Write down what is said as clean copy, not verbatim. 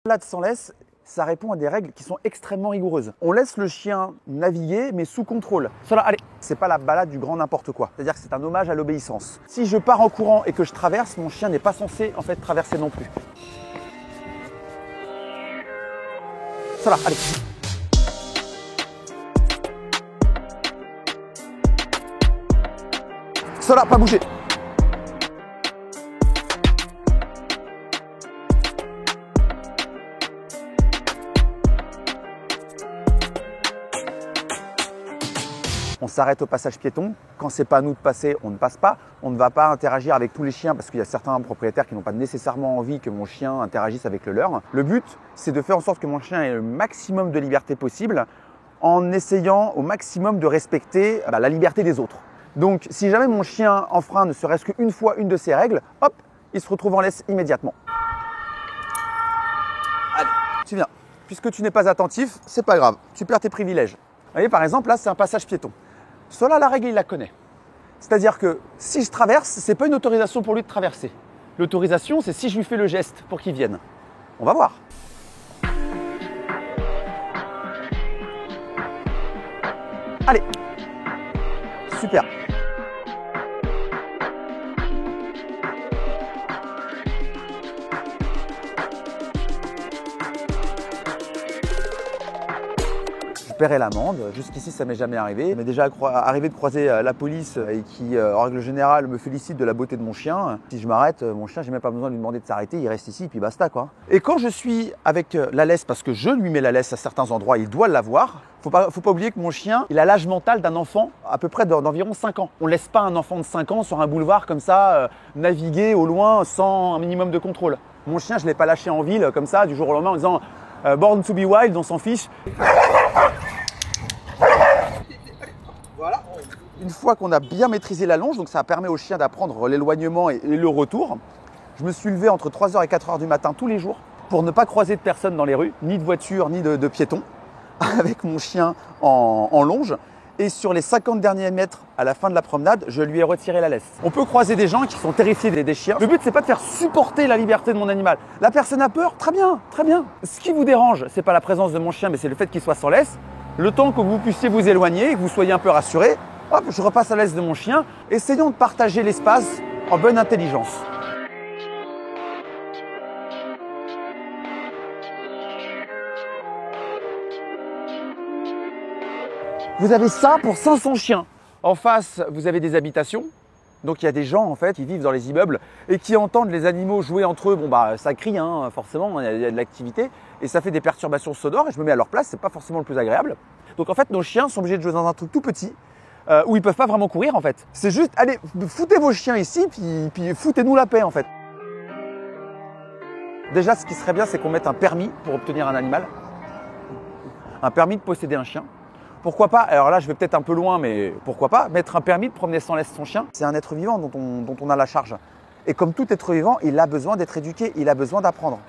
balade sans laisse, ça répond à des règles qui sont extrêmement rigoureuses. On laisse le chien naviguer, mais sous contrôle. Cela, allez, c'est pas la balade du grand n'importe quoi. C'est-à-dire que c'est un hommage à l'obéissance. Si je pars en courant et que je traverse, mon chien n'est pas censé en fait traverser non plus. Cela, allez. Cela, pas bouger. On s'arrête au passage piéton. Quand c'est pas à nous de passer, on ne passe pas. On ne va pas interagir avec tous les chiens parce qu'il y a certains propriétaires qui n'ont pas nécessairement envie que mon chien interagisse avec le leur. Le but, c'est de faire en sorte que mon chien ait le maximum de liberté possible en essayant au maximum de respecter la liberté des autres. Donc, si jamais mon chien enfreint ne serait-ce qu'une fois une de ces règles, hop, il se retrouve en laisse immédiatement. Allez, tu viens. Puisque tu n'es pas attentif, c'est pas grave, tu perds tes privilèges. Vous voyez, par exemple, là, c'est un passage piéton. Cela, la règle, il la connaît. C'est-à-dire que si je traverse, ce n'est pas une autorisation pour lui de traverser. L'autorisation, c'est si je lui fais le geste pour qu'il vienne. On va voir. Allez. Super. Je paierai l'amende. Jusqu'ici, ça m'est jamais arrivé. Il m'est déjà arrivé de croiser la police et qui, en règle générale, me félicite de la beauté de mon chien. Si je m'arrête, mon chien, j'ai même pas besoin de lui demander de s'arrêter. Il reste ici et puis basta, quoi. Et quand je suis avec la laisse, parce que je lui mets la laisse à certains endroits, il doit l'avoir. Faut pas oublier que mon chien, il a l'âge mental d'un enfant à peu près d'environ 5 ans. On laisse pas un enfant de 5 ans sur un boulevard comme ça, naviguer au loin sans un minimum de contrôle. Mon chien, je l'ai pas lâché en ville comme ça, du jour au lendemain en disant Born to be wild, on s'en fiche. Voilà. Une fois qu'on a bien maîtrisé la longe, donc ça permet au chien d'apprendre l'éloignement et le retour, je me suis levé entre 3h et 4h du matin tous les jours pour ne pas croiser de personnes dans les rues, ni de voitures, ni de piétons, avec mon chien en longe. Et sur les 50 derniers mètres à la fin de la promenade, je lui ai retiré la laisse. On peut croiser des gens qui sont terrifiés des chiens. Le but, c'est pas de faire supporter la liberté de mon animal. La personne a peur, très bien, très bien. Ce qui vous dérange, c'est pas la présence de mon chien, mais c'est le fait qu'il soit sans laisse. Le temps que vous puissiez vous éloigner et que vous soyez un peu rassuré, hop, je repasse à la laisse de mon chien. Essayons de partager l'espace en bonne intelligence. Vous avez ça pour 500 chiens. En face, vous avez des habitations. Donc il y a des gens en fait qui vivent dans les immeubles et qui entendent les animaux jouer entre eux. Bon bah ça crie forcément, il y a de l'activité et ça fait des perturbations sonores et je me mets à leur place, c'est pas forcément le plus agréable. Donc en fait nos chiens sont obligés de jouer dans un truc tout petit où ils peuvent pas vraiment courir en fait. C'est juste, allez, foutez vos chiens ici puis foutez-nous la paix en fait. Déjà ce qui serait bien c'est qu'on mette un permis pour obtenir un animal. Un permis de posséder un chien. Pourquoi pas, alors là je vais peut-être un peu loin, mais pourquoi pas, mettre un permis de promener sans laisse son chien. C'est un être vivant dont on a la charge. Et comme tout être vivant, il a besoin d'être éduqué, il a besoin d'apprendre.